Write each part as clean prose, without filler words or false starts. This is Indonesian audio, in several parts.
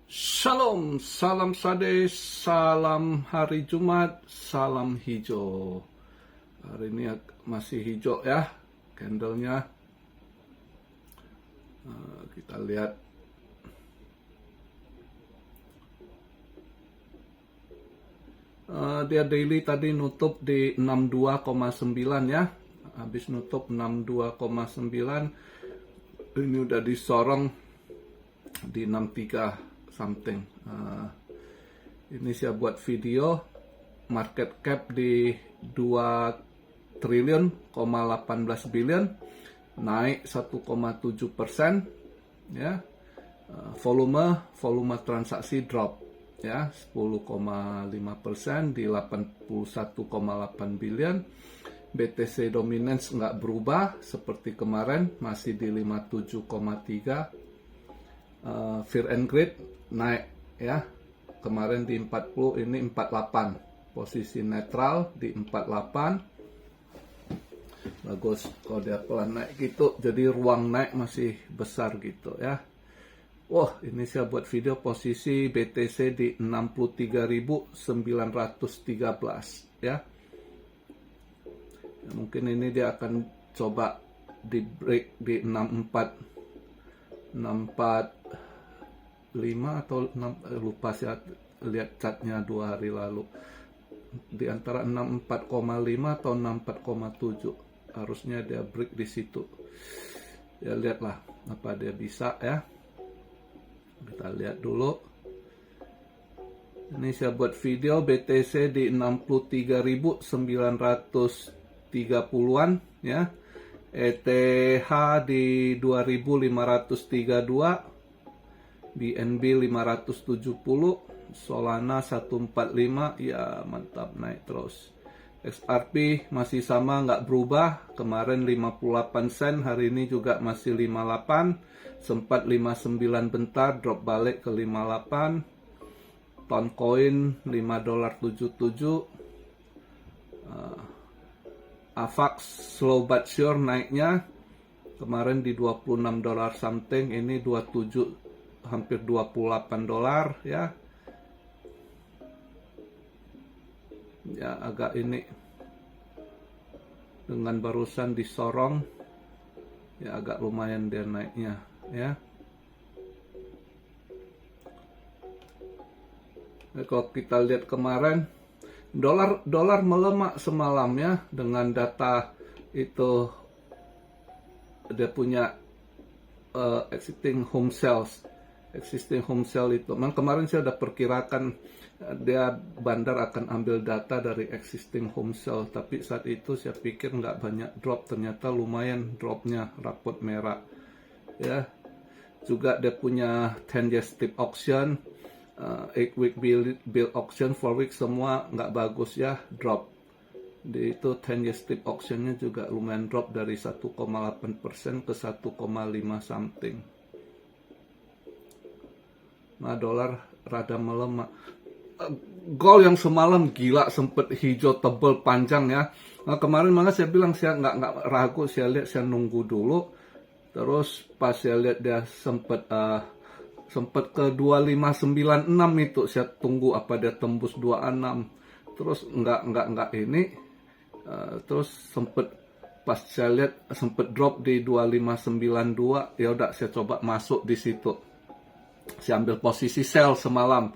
Shalom, salam sade, salam hari Jumat, salam hijau. Hari ini masih hijau ya, candlenya. Kita lihat. Dia daily tadi nutup di 62,9 ya. Habis nutup 62,9. Ini udah disorong di 63 something. Ini saya buat video market cap di 2 triliun, 18 billion, naik 1,7% ya. Volume transaksi drop ya 10,5% di 81,8 billion. BTC dominance nggak berubah seperti kemarin, masih di 57,3. Fear and Greed naik ya, kemarin di 40, ini 48, posisi netral di 48. Bagus kalau dia pelan naik gitu, jadi ruang naik masih besar gitu ya. Wah, ini saya buat video posisi BTC di 63.913 ya. Mungkin ini dia akan coba di break di 64 atau 6, lupa saya lihat chartnya 2 hari lalu, di antara 64,5 atau 64,7, harusnya dia break di situ ya. Lihatlah apa dia bisa ya, kita lihat dulu. Ini saya buat video BTC di 63.930-an ya, ETH di 2.532, BNB 570, Solana 145 ya, mantap naik terus. XRP masih sama, nggak berubah, kemarin 58 sen, hari ini juga masih 58, sempat 59 bentar, drop balik ke 58. Toncoin $5.77. AVAX slow but sure naiknya, kemarin di $26 something, ini 27, hampir $28 ya. Ya agak ini dengan barusan disorong ya, agak lumayan dia naiknya ya. Kalau kita lihat kemarin dolar melemah semalam ya, dengan data itu dia punya existing home sales itu. Memang kemarin saya udah perkirakan dia bandar akan ambil data dari existing home sales, tapi saat itu saya pikir nggak banyak drop, ternyata lumayan dropnya, rapot merah ya. Juga dia punya 10 year steep auction, 8 week bill auction, 4 week semua nggak bagus ya, drop. Di itu 10 year steep auctionnya juga lumayan drop dari 1,8% ke 1,5 something. Nah, dolar rada melemah. Gold yang semalam gila, sempet hijau tebel panjang ya. Nah, kemarin malah saya bilang saya nggak ragu, saya lihat, saya nunggu dulu. Terus pas saya lihat dia sempet ke 2596 itu, saya tunggu apa dia tembus 26. Terus nggak ini. Terus sempet pas saya lihat sempet drop di 2592. Ya udah, saya coba masuk di situ. Saya ambil posisi sell semalam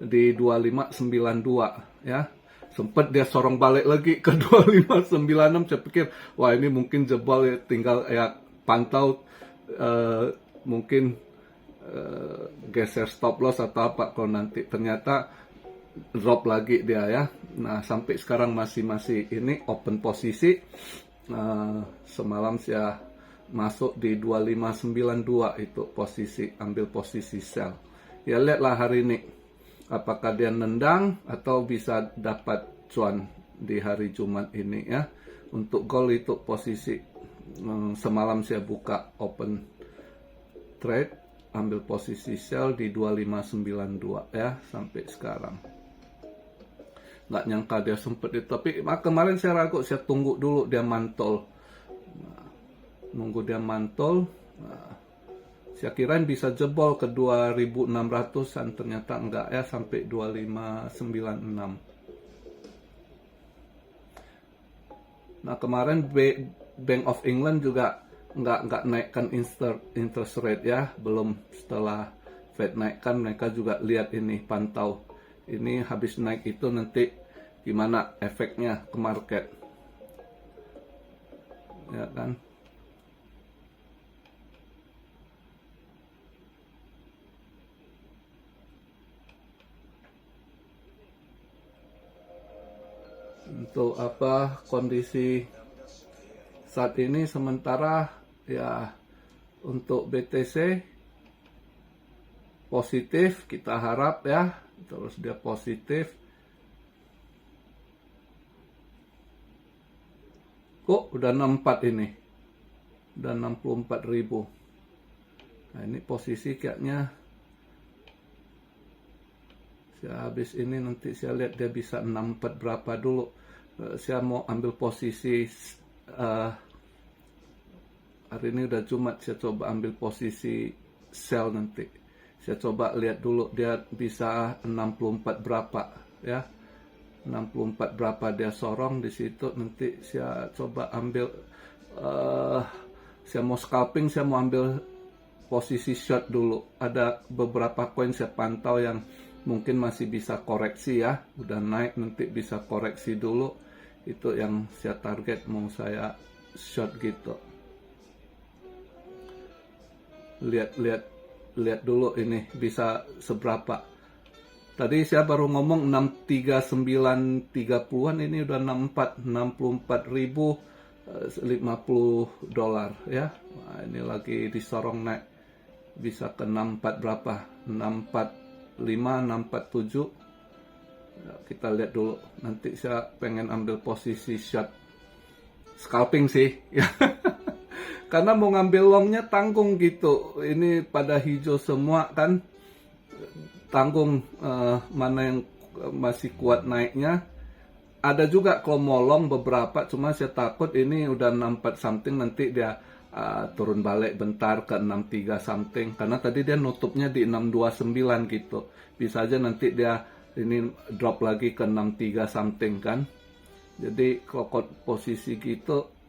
di 2592 ya. Sempet dia sorong balik lagi ke 2596. Saya pikir wah ini mungkin jebol ya, tinggal ya pantau, mungkin geser stop loss atau apa kalau nanti. Ternyata drop lagi dia ya. Nah, sampai sekarang masih ini open posisi. Semalam saya masuk di 2592 itu posisi, ambil posisi sell. Ya lihatlah hari ini apakah dia nendang atau bisa dapat cuan di hari Jumat ini ya. Untuk gold itu posisi semalam saya buka open trade, ambil posisi sell di 2592 ya sampai sekarang. Nggak nyangka dia sempat itu, tapi kemarin saya ragu, saya tunggu dulu dia mantul. Nunggu dia mantul, Saya kirain bisa jebol ke 2.600-an, ternyata enggak ya, sampai 2596. Nah, kemarin Bank of England juga nggak naikkan interest rate ya, belum. Setelah Fed naikkan, mereka juga lihat ini, pantau. Ini habis naik itu nanti gimana efeknya ke market. Ya kan? Untuk apa kondisi saat ini sementara ya, untuk BTC positif, kita harap ya, terus dia positif. Kok udah 64 ini, udah 64.000. Nah, ini posisi kayaknya saya habis ini nanti saya lihat dia bisa 64 berapa dulu. Saya mau ambil posisi hari ini udah Jumat, saya coba ambil posisi sell nanti. Saya coba lihat dulu dia bisa 64 berapa ya. 64 berapa dia sorong di situ, nanti saya coba ambil saya mau scalping, saya mau ambil posisi short dulu. Ada beberapa koin saya pantau yang mungkin masih bisa koreksi ya, udah naik nanti bisa koreksi dulu. Itu yang saya target, mau saya short gitu. Lihat dulu ini bisa seberapa. Tadi saya baru ngomong 63930-an, ini udah 64.050 dolar ya. Nah, ini lagi disorong naik, bisa ke 64 berapa, 645, 647. Ya, kita lihat dulu, nanti saya pengen ambil posisi short scalping sih ya. Karena mau ngambil longnya tanggung gitu, ini pada hijau semua kan, tanggung mana yang masih kuat naiknya. Ada juga kalau mau long beberapa, cuma saya takut ini udah 64 something nanti dia turun balik bentar ke 63 something, karena tadi dia nutupnya di 629 gitu. Bisa aja nanti dia ini drop lagi ke 63 something kan. Jadi kalau posisi gitu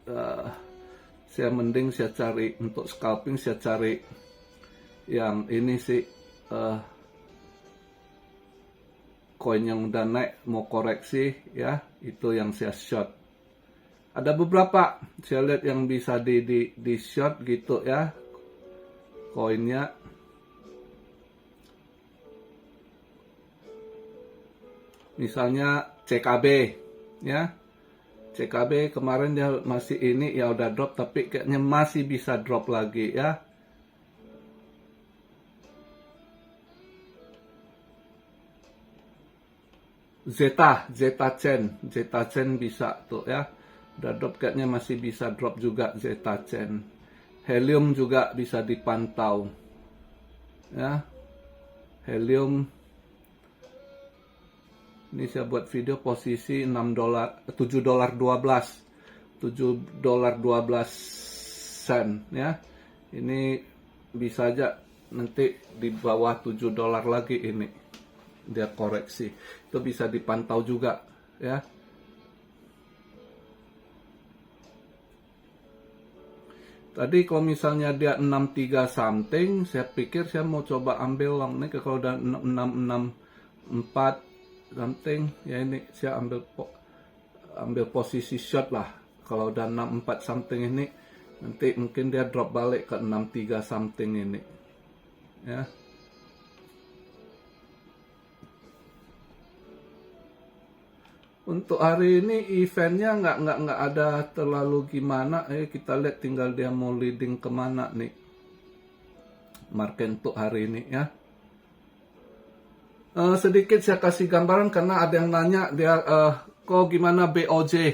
saya mending saya cari untuk scalping, saya cari yang ini sih, koin yang udah naik mau koreksi ya, itu yang saya short. Ada beberapa saya lihat yang bisa di short gitu ya koinnya. Misalnya CKB ya. CKB kemarin dia masih ini ya udah drop, tapi kayaknya masih bisa drop lagi ya. Zeta Chain bisa tuh ya. Udah drop, kayaknya masih bisa drop juga Zeta Chain. Helium juga bisa dipantau. Ya. Helium ini saya buat video posisi 6 dolar, 7 dolar 12. 7 dolar 12 sen ya. Ini bisa aja nanti di bawah 7 dolar lagi ini dia koreksi. Itu bisa dipantau juga ya. Tadi kalau misalnya dia 63 something, saya pikir saya mau coba ambil long nih. Kalau udah 664 something ya, ini saya ambil posisi short lah. Kalau udah 64 something ini, nanti mungkin dia drop balik ke 63 something ini ya. Untuk hari ini eventnya nggak ada terlalu gimana. Kita lihat tinggal dia mau leading kemana nih market untuk hari ini ya. Sedikit saya kasih gambaran karena ada yang nanya dia kok gimana BOJ,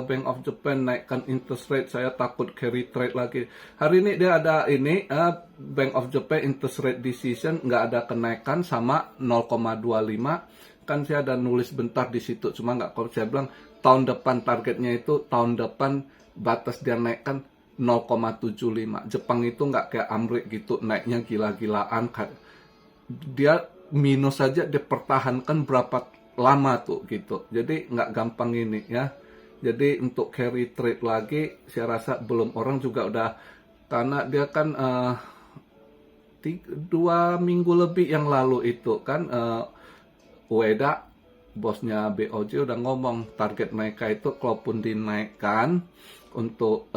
Bank of Japan naikkan interest rate, saya takut carry trade lagi. Hari ini dia ada ini Bank of Japan interest rate decision, nggak ada kenaikan sama 0,25. Kan saya ada nulis bentar di situ, cuma nggak, kalau saya bilang tahun depan targetnya itu tahun depan batas dia naikkan 0,75. Jepang itu nggak kayak Amerika gitu naiknya gila-gilaan. Dia minus saja dia pertahankan berapa lama tuh gitu. Jadi nggak gampang ini ya. Jadi untuk carry trade lagi saya rasa belum, orang juga udah, karena dia kan 2 minggu lebih yang lalu itu kan Ueda bosnya BOJ udah ngomong target mereka itu kalaupun dinaikkan untuk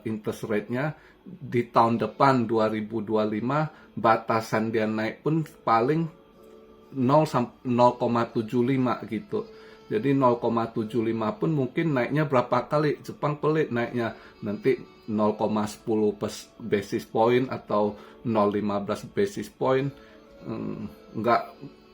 interest rate-nya di tahun depan 2025 batasan dia naik pun paling 0,75 gitu. Jadi 0,75 pun mungkin naiknya berapa kali. Jepang pelit naiknya nanti 0,10 basis point atau 0,15 basis point. Nggak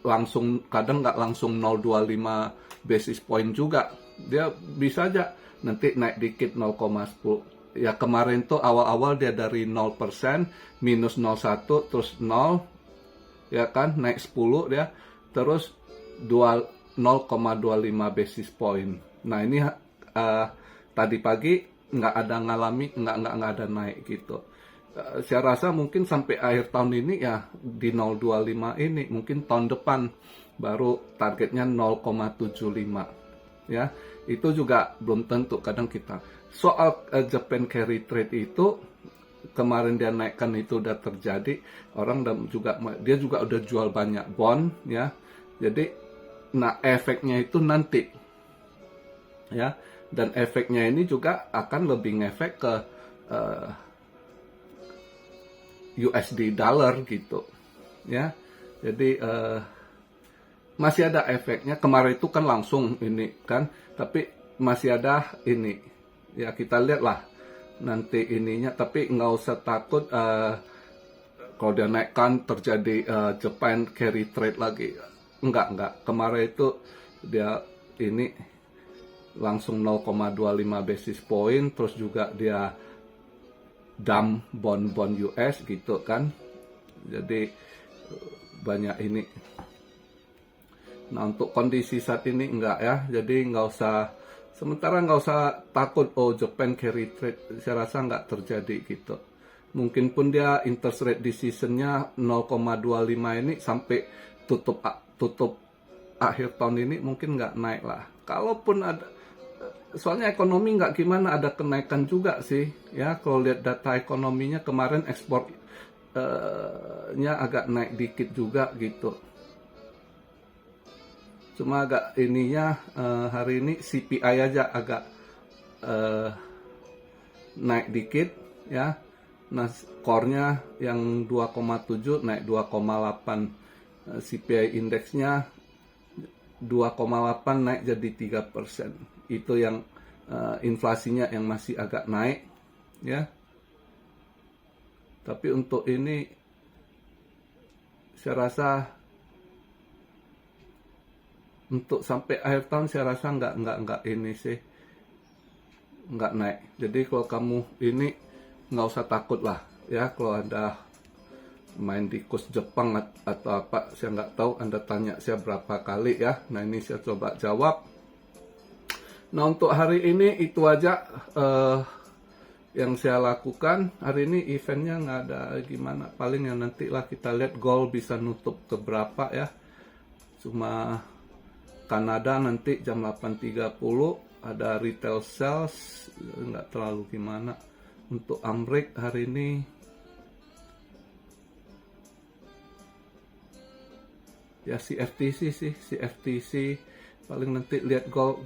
langsung, kadang nggak langsung 0,25 basis point juga. Dia bisa aja nanti naik dikit 0,10. Ya kemarin tuh awal-awal dia dari 0%, minus 0,1, terus 0, ya kan, naik 10 dia, terus 0,25 basis point. Nah ini tadi pagi nggak ada ngalami, nggak ada naik gitu. Saya rasa mungkin sampai akhir tahun ini ya di 0,25 ini, mungkin tahun depan baru targetnya 0,75 ya. Itu juga belum tentu, kadang kita soal Japan carry trade itu kemarin dia naikkan itu udah terjadi, orang juga dia juga udah jual banyak bond ya. Jadi nah efeknya itu nanti ya, dan efeknya ini juga akan lebih ngefek ke USD dollar gitu ya. Jadi masih ada efeknya. Kemarin itu kan langsung ini kan, tapi masih ada ini ya, kita lihatlah nanti ininya. Tapi nggak usah takut kalau dia naikkan terjadi Japan carry trade lagi. Enggak. Kemarin itu dia ini langsung 0,25 basis point, terus juga dia dump bond US gitu kan. Jadi banyak ini. Nah untuk kondisi saat ini enggak ya, jadi nggak usah, sementara nggak usah takut Japan carry trade, saya rasa nggak terjadi gitu. Mungkin pun dia interest rate decision-nya 0,25 ini sampai tutup akhir tahun ini mungkin nggak naik lah. Kalaupun ada, soalnya ekonomi nggak gimana, ada kenaikan juga sih ya. Kalau lihat data ekonominya kemarin ekspor nya agak naik dikit juga gitu. Cuma agak ininya hari ini CPI aja agak naik dikit ya. Nah core-nya yang 2,7 naik 2,8, CPI indeksnya 2,8 naik jadi 3%. Itu yang inflasinya yang masih agak naik ya. Tapi untuk ini saya rasa untuk sampai akhir tahun saya rasa nggak ini sih, nggak naik. Jadi kalau kamu ini nggak usah takut lah ya, kalau Anda main di kurs Jepang atau apa, saya nggak tahu, Anda tanya saya berapa kali ya. Nah ini saya coba jawab. Nah untuk hari ini itu aja yang saya lakukan. Hari ini eventnya nggak ada gimana, paling yang nanti lah kita lihat gold bisa nutup ke berapa ya. Cuma Kanada nanti jam 8.30 ada retail sales, nggak terlalu gimana. Untuk Amerika hari ini ya CFTC sih, CFTC paling nanti lihat gold.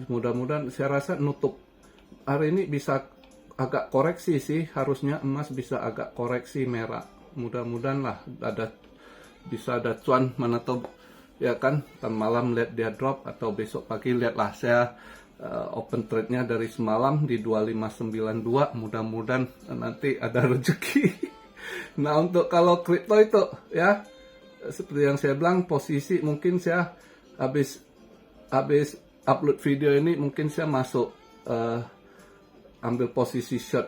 Mudah-mudahan saya rasa nutup hari ini bisa agak koreksi sih, harusnya emas bisa agak koreksi merah. Mudah-mudahan lah bisa ada cuan, mana tahu ya kan, tan malam lihat dia drop atau besok pagi lihatlah. Saya open trade-nya dari semalam di 2592, mudah-mudahan nanti ada rezeki. Nah untuk kalau kripto itu ya seperti yang saya bilang, posisi mungkin saya habis upload video ini mungkin saya masuk ambil posisi short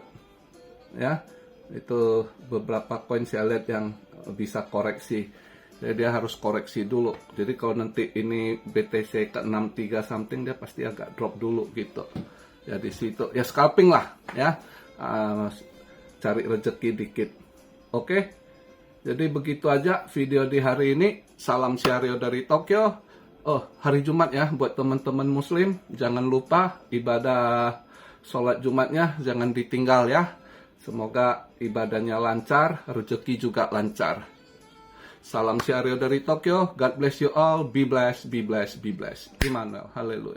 ya. Itu beberapa koin saya lihat yang bisa koreksi. Jadi dia harus koreksi dulu. Jadi kalau nanti ini BTC ke 63 something, dia pasti agak drop dulu gitu. Ya di situ ya scalping lah ya. Cari rezeki dikit. Oke. Jadi begitu aja video di hari ini. Salam Syaryo dari Tokyo. Oh, hari Jumat ya buat teman-teman muslim. Jangan lupa ibadah sholat Jumatnya jangan ditinggal ya. Semoga ibadahnya lancar, rezeki juga lancar. Salam Syaryo dari Tokyo. God bless you all. Be blessed, be blessed, be blessed. Immanuel. Haleluya.